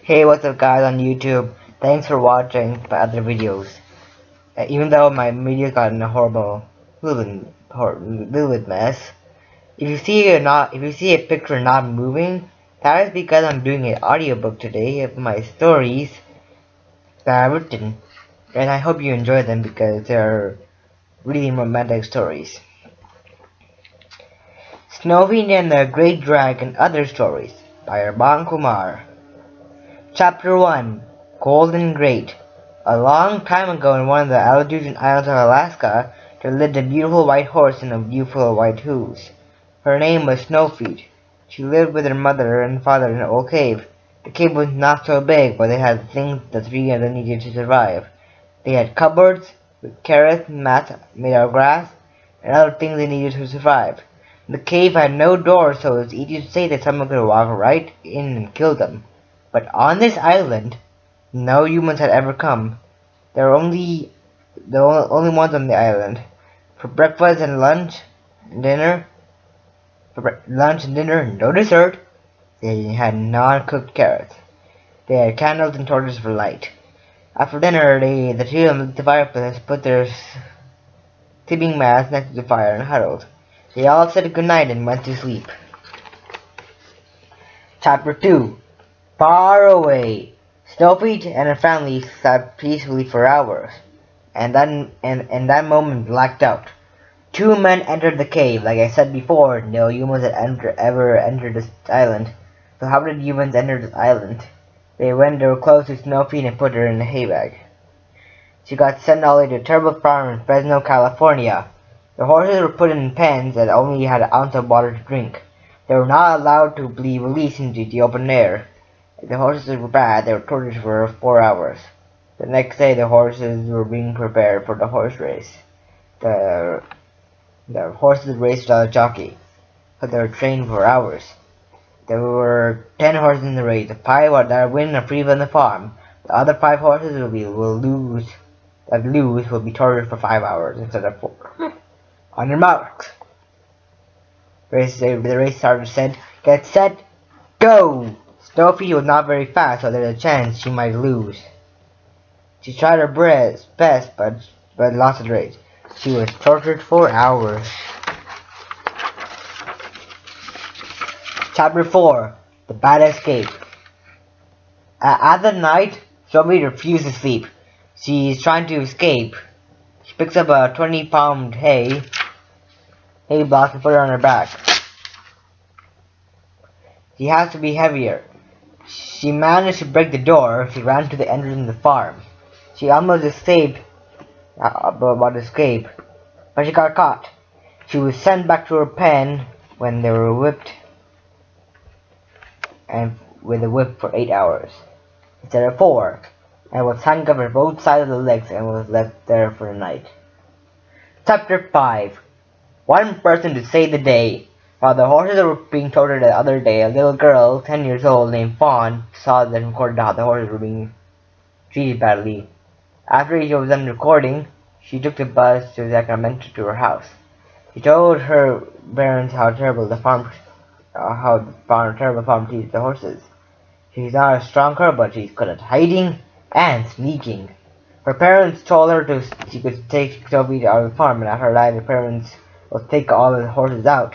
Hey, what's up guys on YouTube? Thanks for watching my other videos. Even though my video got in a little bit mess. If you see a picture not moving, that is because I'm doing an audiobook today of my stories that I've written. And I hope you enjoy them because they're really romantic stories. Snowy and the Great Dragon Other Stories by Urban Kumar. Chapter 1 Golden Great. A long time ago in one of the Aleutian Islands of Alaska, there lived a beautiful white horse and a beautiful white hooves. Her name was Snowfeet. She lived with her mother and father in an old cave. The cave was not so big, but they had the things the three of them needed to survive. They had cupboards with carrots and mats made out of grass, and other things they needed to survive. The cave had no doors, so it was easy to say that someone could walk right in and kill them. But on this island, no humans had ever come. There were only the only ones on the island. For breakfast and lunch, and dinner, no dessert. They had non-cooked carrots. They had candles and torches for light. After dinner, the three of them lit the fireplace, put their sleeping mats next to the fire, and huddled. They all said goodnight and went to sleep. Chapter 2 Far away, Snowfeet and her family sat peacefully for hours, and then that moment blacked out. Two men entered the cave. Like I said before, no humans had ever entered this island. So how did humans enter this island? They were close to Snowfeet and put her in a hay bag. She got sent all the way to a terrible farm in Fresno, California. The horses were put in pens that only had an ounce of water to drink. They were not allowed to be released into the open air. If the horses were bad, they were tortured for 4 hours. The next day, the horses were being prepared for the horse race. The horses raced without a jockey, but they were trained for hours. There were 10 horses in the race. The 5 that win are free from the farm. The other 5 horses will lose will be tortured for 5 hours instead of 4. On your marks. The race starter said, "Get set, go!" Snowfeet was not very fast, so there's a chance she might lose. She tried her best, but lost the race. She was tortured for hours. Chapter 4 The Bad Escape. At the night, Snowfeet refused to sleep. She's trying to escape. She picks up a 20-pound hay block and put it on her back. She has to be heavier. She managed to break the door. She ran to the entrance of the farm. She almost escaped, but she got caught. She was sent back to her pen when they were whipped, and with a whip for 8 hours instead of 4, and was handcuffed on both sides of the legs and was left there for the night. Chapter 5 One person to save the day. While the horses were being tortured the other day, a little girl, 10 years old, named Fawn, saw them and recorded how the horses were being treated badly. After she was done recording, she took the bus to Sacramento to her house. She told her parents how terrible the farm treated the horses. She's not a strong girl, but she's good at hiding and sneaking. Her parents told her she could take Toby out of the farm, and after that, her parents will take all the horses out.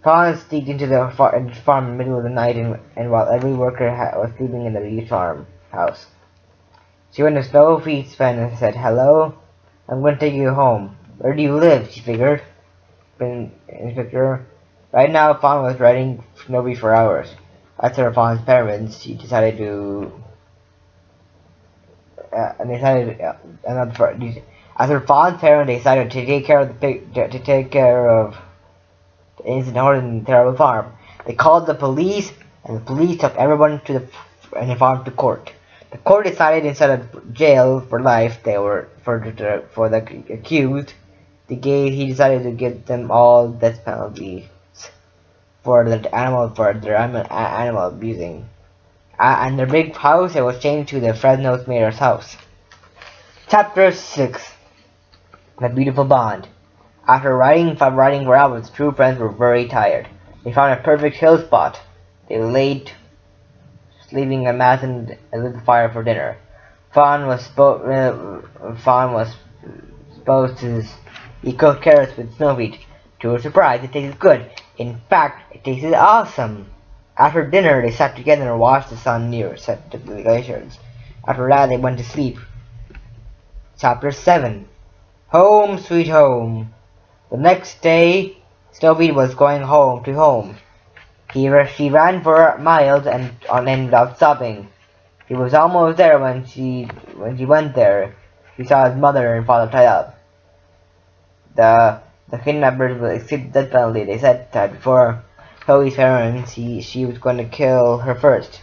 Fawn sneaked into the farm in the middle of the night, and while every worker was sleeping in the farm house. She went to Snowfeet's pen and said, "Hello, I'm going to take you home." "Where do you live?" she figured. Inspector. Right now, Fawn was writing Snowfeet for hours. After Fawn's parents, she decided to. After Fawn's parents decided to take care of the innocent horse in the terrible farm. They called the police, and the police took everyone to the farm to court. The court decided instead of jail for life, they were for the accused. He decided to give them all death penalties for their animal abusing. And their big house, it was changed to the Fresno Mayor's house. Chapter 6 The Beautiful Bond. After riding for hours, the two friends were very tired. They found a perfect hill spot. They laid leaving a mat and a little fire for dinner. Fawn was supposed to eat cooked carrots with Snowfeet. To her surprise, it tasted good. In fact, it tasted awesome. After dinner, they sat together and watched the sun set to the glaciers. After that, they went to sleep. Chapter 7. Home Sweet Home. The next day, Snowfeet was going home. She ran for miles and on end without stopping. He was almost there when she went there. She saw his mother and father tied up. The kidnappers will accept the death penalty. They said that before Chloe's parents, she was going to kill her first.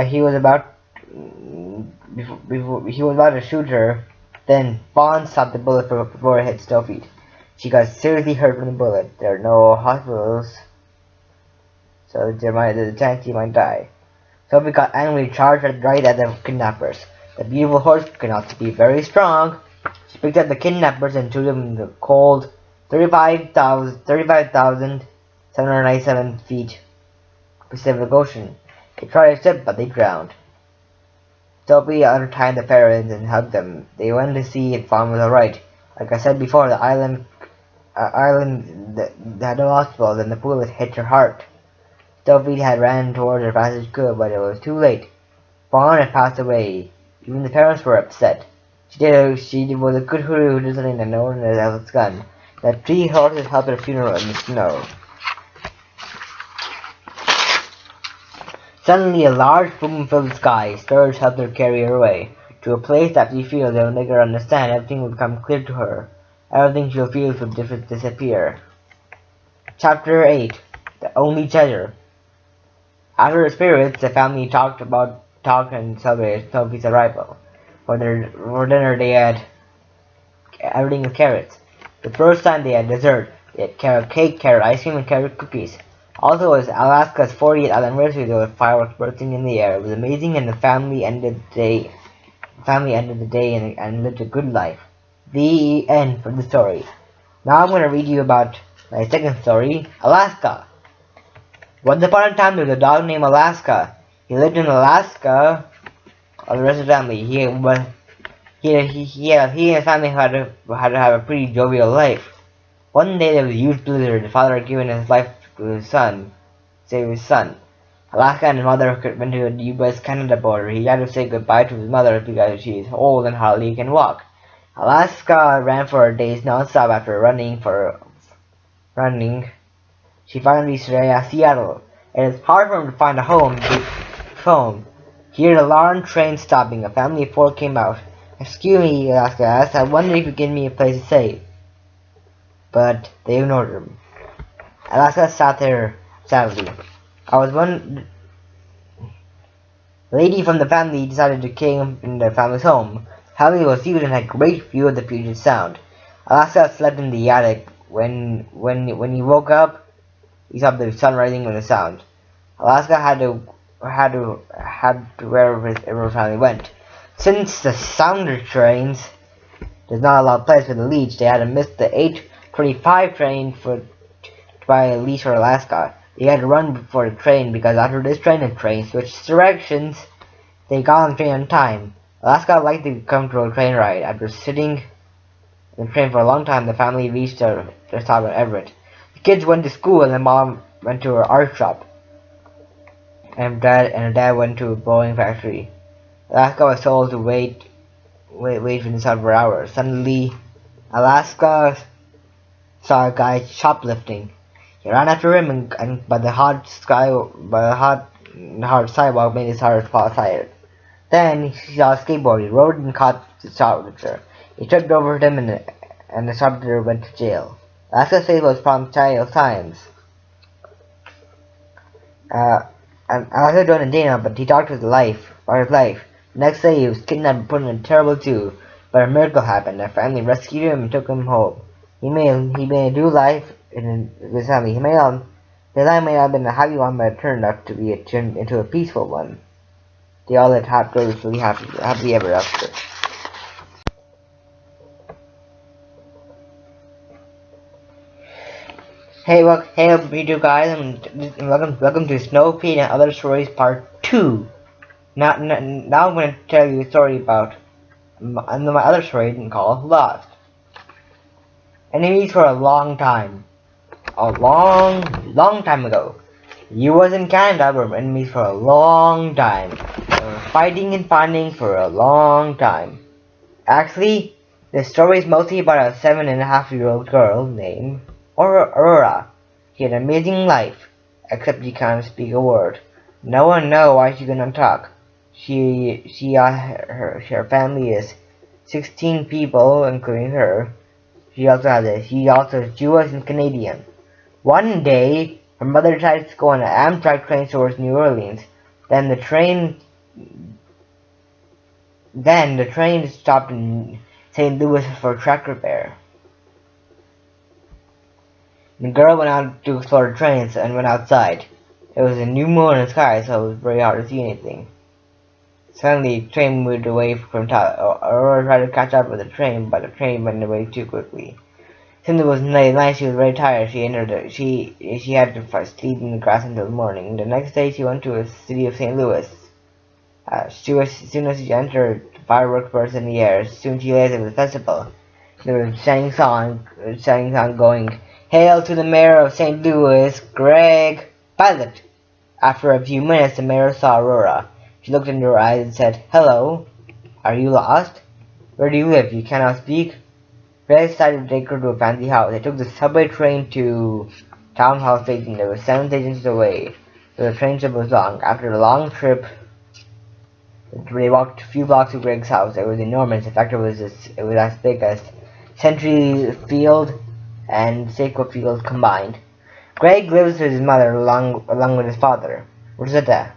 He was about to shoot her. Then Fawn stopped the bullet before it hit Snowfeet. She got seriously hurt from the bullet. There are no hospitals, so there's a chance she might die. Snowfeet got angry, charged right at the kidnappers. The beautiful horse could also be very strong. She picked up the kidnappers and threw them in the cold 35,797 feet Pacific Ocean. They tried to escape, but they drowned. Snowfeet untied the parents and hugged them. They went to see if Fawn was alright. Like I said before, the island had no hospitals and the bullet hit her heart. Snowfeet had ran towards her as fast as she could, but it was too late. Fawn had passed away. Even the parents were upset. She was a good hoodoo who did something that no one else had done. The 3 horses helped her funeral in the snow. Suddenly, a large boom filled the sky. Sturge helped her carry her away to a place that she feels that will make her understand. Everything will become clear to her. Everything she'll feel will disappear. Chapter 8. The Only Treasure. After the spirits, the family talked and celebrated Snowfeet's arrival. For dinner, they had everything with carrots. The first time they had dessert, they had carrot cake, carrot ice cream, and carrot cookies. Also, it was Alaska's 40th anniversary. There were fireworks bursting in the air. It was amazing, and the family ended the day and lived a good life. The end for the story. Now I'm going to read you about my second story, Alaska. Once upon a time, there was a dog named Alaska. He lived in Alaska with the rest of the family. He and his family had to have a pretty jovial life. One day there was a huge blizzard. The father had given his life to his son, save his son. Alaska and his mother went to the US-Canada border. He had to say goodbye to his mother because she is old and hardly can walk. Alaska ran for days non-stop after running. She finally reached Seattle. It is hard for him to find a home. He heard a alarm train stopping. A family of 4 came out. "Excuse me," Alaska asked. "I wonder if you could give me a place to stay." But they ignored him. Alaska sat there sadly. The lady from the family decided to came in the family's home. The family was huge and had great view of the Puget Sound. Alaska slept in the attic. When he woke up, he saw the sun rising in the sound. Alaska had to wherever his family went. Since the sounder trains does not allow place for the leech, they had to miss the 8:25 train to buy a leash for Alaska. They had to run before the train because after this train and train switched directions, they got on the train on time. Alaska liked the comfortable train ride. After sitting in the train for a long time, the family reached their stop in Everett. The kids went to school and the mom went to her art shop. And dad went to a Boeing factory. Alaska was told to wait inside for hours. Suddenly, Alaska saw a guy shoplifting. He ran after him, but the hot sidewalk made his heart fall tired. Then he saw a skateboard. He rode and caught the shoplifter. He tripped over him, and the shoplifter went to jail. Alaska's face was from child times. And Alaska joined a Dana, but he talked about his life. The next day, he was kidnapped and put in a terrible zoo. But a miracle happened. A family rescued him and took him home. He made a new life in his family. His life may not have been a happy one, but it turned out to be into a peaceful one. They all lived happily ever after. Hey, you guys, and welcome to Snow Pete and Other Stories Part 2. Now I'm going to tell you a story about my other story called Lost. Enemies for a long time. A long time ago. You was in Canada were enemies for a long time. They were fighting and fighting for a long time. Actually, the story is mostly about a 7.5-year-old girl named Aurora. She had an amazing life, except she can't speak a word. No one knows why she cannot talk. Her family is 16 people, including her. She also is Jewish and Canadian. One day, her mother decided to go on an Amtrak train towards New Orleans. Then the train stopped in St. Louis for track repair. The girl went out to explore the trains and went outside. It was a new moon in the sky, so it was very hard to see anything. Suddenly, the train moved away from top. Aurora tried to catch up with the train, but the train went away too quickly. Since it was night, she was very tired. She had to sleep in the grass until the morning. The next day, she went to the city of St. Louis. As soon as she entered, fireworks burst in the air. Soon she realized it was a festival. There was a shining song going, "Hail to the mayor of St. Louis, Greg Pilot." After a few minutes, the mayor saw Aurora. She looked into her eyes and said, "Hello, are you lost? Where do you live? You cannot speak?" Greg decided to take her to a fancy house. They took the subway train to Town Hall Station. There were 7 stations away, so the train trip was long. After a long trip, they walked a few blocks to Greg's house. It was enormous. In fact, it was as big as Century Field and Seiko Field combined. Greg lives with his mother along with his father. Rosetta.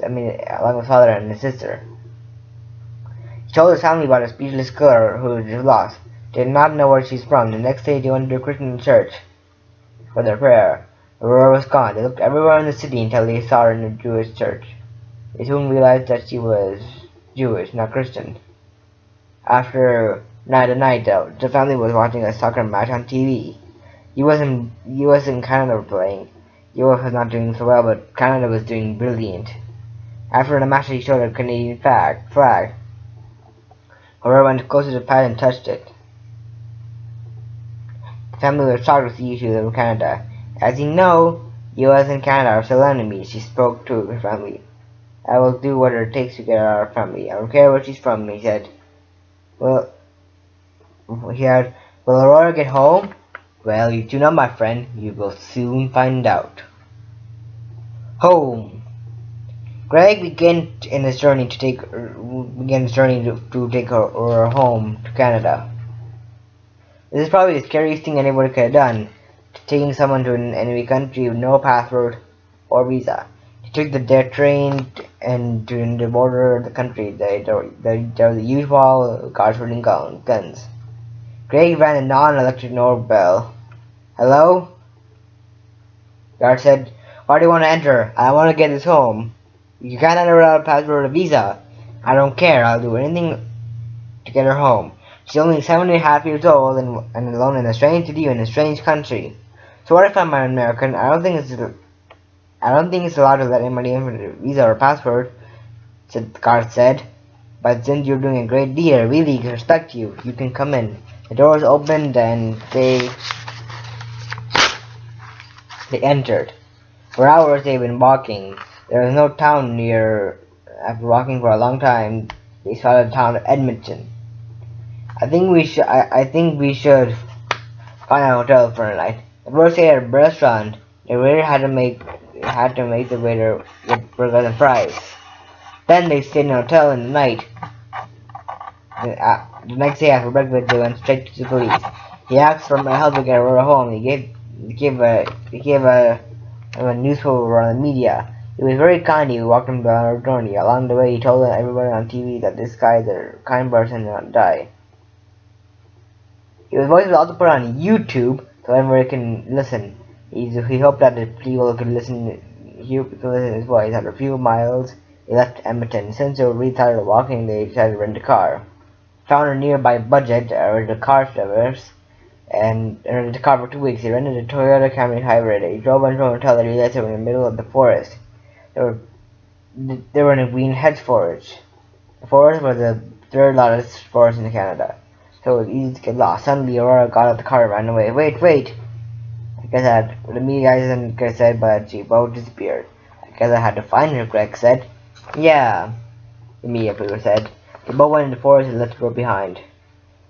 Along with his father and his sister. He told his family about a speechless girl who was lost. They did not know where she's from. The next day, they went to a Christian church for their prayer. Aurora was gone. They looked everywhere in the city until they saw her in a Jewish church. They soon realized that she was Jewish, not Christian. After night, the family was watching a soccer match on TV. US and Canada were playing. US was not doing so well, but Canada was doing brilliant. After the match, he showed a Canadian flag. Aurora went closer to the pad and touched it. The family was shocked to see she was from Canada. As you know, US and Canada are still enemies. She spoke to her family. "I will do whatever it takes to get her out of our family. I don't care where she's from," he said. Will Aurora get home? Well, you do not, my friend. You will soon find out. Home. Greg began his journey to take her home to Canada. This is probably the scariest thing anybody could have done, taking someone to an enemy country with no passport or visa. He took the train and to the border of the country. There was the usual guards holding guns. Greg rang the non-electric doorbell. "Hello?" Guard said, "Why do you want to enter? I want to get this home." "You can't enter without a passport or a visa." "I don't care. I'll do anything to get her home. She's only 7.5 years old and alone in a strange city in a strange country. So what if I'm an American? I don't think it's allowed to let anybody in with a visa or passport," the guard said. "But since you're doing a great deed, I really respect you. You can come in." The doors opened and they entered. For hours they've been walking. There was no town near. After walking for a long time, they saw the town of Edmonton. I think we should find a hotel for a night. At first they had a restaurant. The waiter had to make the waiter get burgers and fries. Then they stayed in a hotel in the night. The next day after breakfast, they went straight to the police. He asked for my help to get Aurora home. He gave a newspaper on the media. He was very kind. He walked him down our journey. Along the way, he told everybody on TV that this guy is a kind person and not die. His voice was also put on YouTube so everybody can listen. He hoped that the people could listen to his voice. After a few miles, they left Edmonton. Since they were really tired of walking, they decided to rent a car. Found a nearby budget, or the car service. and rented the car for 2 weeks. He rented a Toyota Camry hybrid. He drove until they realized they were in the middle of the forest. They were in a green hedge forest. The forest was the third largest forest in Canada, so it was easy to get lost. Suddenly, Aurora got out of the car and ran away. Wait, wait! I guess I had, the media guys and Greg said, but she both disappeared. I guess I had to find her, Greg said. Yeah, the media people said. They both went in the forest and left the road behind.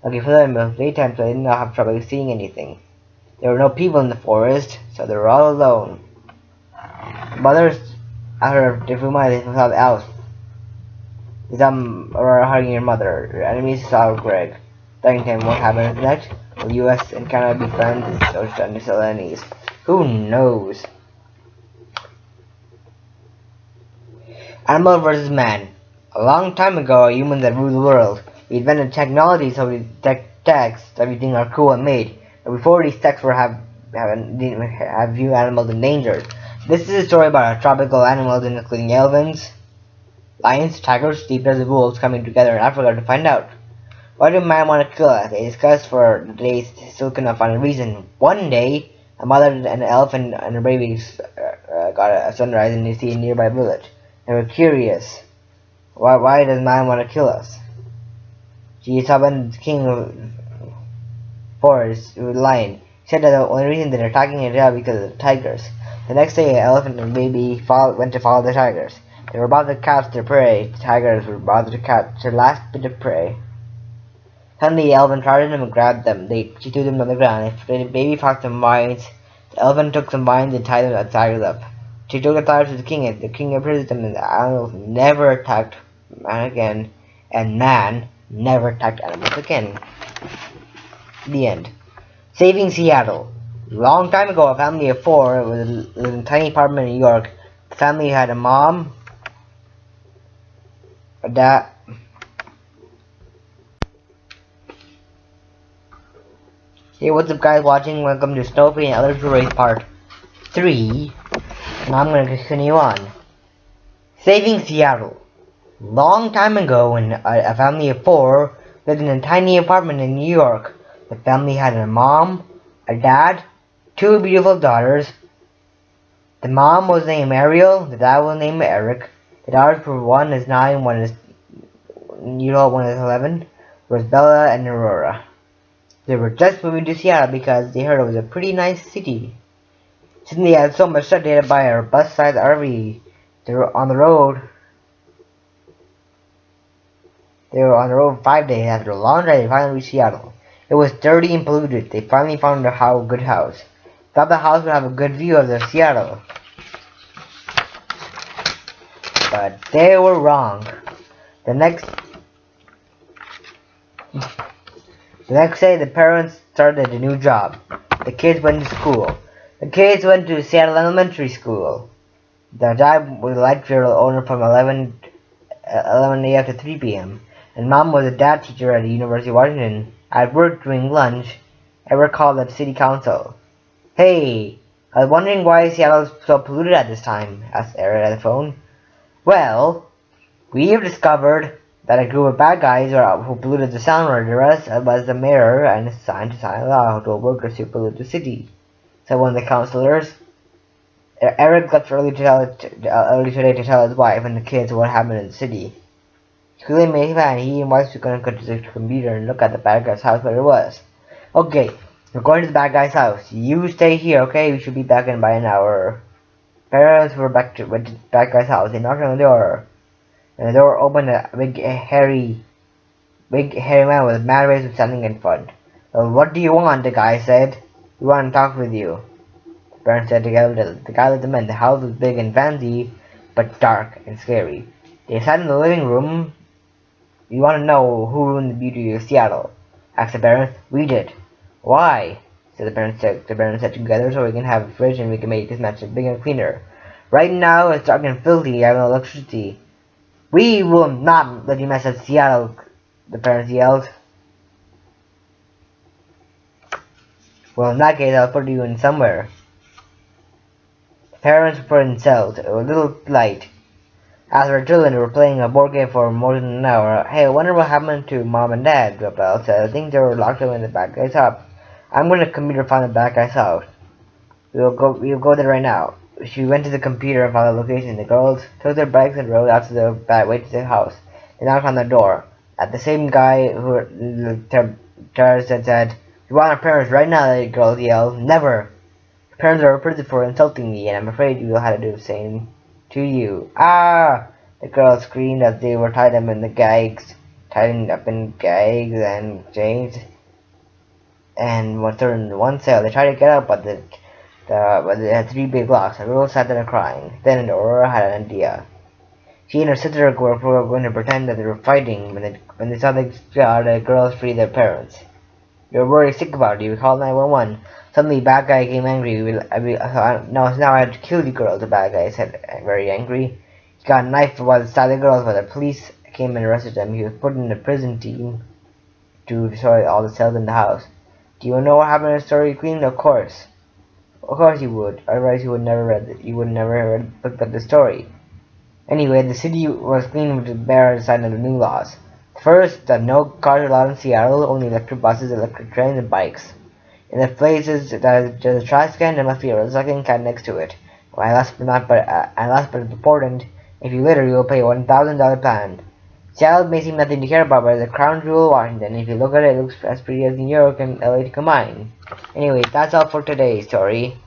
Okay, for them, it was daytime, so they did not have trouble seeing anything. There were no people in the forest, so they were all alone. The mothers, after a few miles, they saw the owls. They saw Aurora hugging your mother. Your enemies saw Greg. Telling him what happened next. Will US and Canada be friends? Or still enemies? Who knows? Animal versus man. A long time ago, humans had ruled the world. We invented technology so we detect techs that we think are cool and made. But before these techs were have few animals endangered. This is a story about our tropical animals including elephants, lions, tigers, deep desert wolves coming together in Africa to find out. Why do man want to kill us? They discussed for days, still could not find a reason. One day, a mother and an elephant and her babies got a sunrise and they see a nearby village. They were curious. Why does man want to kill us? She summoned the king of forest, the lion. He said that the only reason they're attacking it is because of the tigers. The next day, an elephant and baby went to follow the tigers. They were about to catch their prey. The tigers were about to catch their last bit of prey. Suddenly, the elephant charged them and grabbed them. She threw them on the ground. The baby found some vines. The elephant took some vines and tied the tigers up. She took the tigers to the king, and the king imprisoned them, and the animals never attacked man again, and man never attacked animals again. The end. Saving Seattle. A long time ago, a family of four lived in a tiny apartment in New York. The family had a mom, a dad. Hey, what's up guys watching? Welcome to Snoopy and Other Stories Part 3. And I'm going to continue on. Saving Seattle. Long time ago, when a family of four lived in a tiny apartment in New York. The family had a mom, a dad, two beautiful daughters. The mom was named Ariel, the dad was named Eric. The daughters were one is 9, one is 11, was Bella and Aurora. They were just moving to Seattle because they heard it was a pretty nice city. Since they had so much stuff they had to buy a bus-sized RV, they were on the road. They were on the road 5 days. After a long drive, they finally reached Seattle. It was dirty and polluted. They finally found a good house. Thought the house would have a good view of the Seattle. But they were wrong. The next day, the parents started a new job. The kids went to school. The kids went to Seattle Elementary School. The dad was a light trailer owner from 11 a.m. to 3 p.m. And mom was a dad teacher at the University of Washington. At work during lunch, Eric called the city council. Hey, I was wondering why Seattle is so polluted at this time, asked Eric at the phone. Well, we have discovered that a group of bad guys who polluted the sound murdered us was the mayor and signed to sign a law to workers who pollute the city, said one of the councilors. Eric left early today to tell his wife and the kids what happened in the city. He really made fun. He and wife were going to go to the computer and look at the bad guy's house where it was. Okay, we're going to the bad guy's house. You stay here, okay? We should be back in by an hour. Parents went to the bad guy's house. They knocked on the door. And the door opened. A big hairy man with a mad face was standing in front. Well, what do you want? The guy said. We want to talk with you. The parents said together. The guy let them in. The house was big and fancy, but dark and scary. They sat in the living room. You want to know who ruined the beauty of Seattle? Asked the parents. We did. Why? Said the parents. Said together, so we can have a fridge and we can make this mansion bigger and cleaner. Right now it's dark and filthy. I have no electricity. We will not let you mess up Seattle, the parents yelled. Well, in that case, I'll put you in somewhere. The parents were put in cells. It was a little light. After the children were playing a board game for more than an hour. Hey, I wonder what happened to Mom and Dad, Belle said. I think they were locked up in the back guy's house. I'm gonna computer find the bad guy's house. We'll go there right now. She went to the computer and found the location. The girls took their bikes and rode out to the back way to the house. They knocked on the door. At the same guy who the terrorist had said, "We want our parents right now," the girls yelled. "Never! Your parents are in prison for insulting me, and I'm afraid you will have to do the same to you." Ah! The girls screamed as they were tied up in gags and chains, and were thrown in one cell. They tried to get out, but they had three big locks. The girls sat there crying. Then Aurora had an idea. She and her sister were going to pretend that they were fighting when they saw the girls free their parents. "You're very sick about it. We called 911. Suddenly, bad guy became angry. Now I have to kill you girls," the bad guy said, very angry. He got a knife while the side of the girls, but the police came and arrested him. He was put in a prison team to destroy all the cells in the house. Do you know what happened in the story, Queen? Of course. Of course you would. Otherwise you would never have looked up the story. Anyway, the city was cleaned with the bear sign of the new laws. First, that no cars allowed in Seattle, only electric buses, electric trains, and bikes. In the places that there's a trash can, there must be a recycling can next to it. And last but important, if you litter, you will pay a $1,000 fine. Seattle may seem nothing to care about, but it's the crown jewel of Washington. If you look at it, it looks as pretty as New York and LA combined. Anyway, that's all for today's story.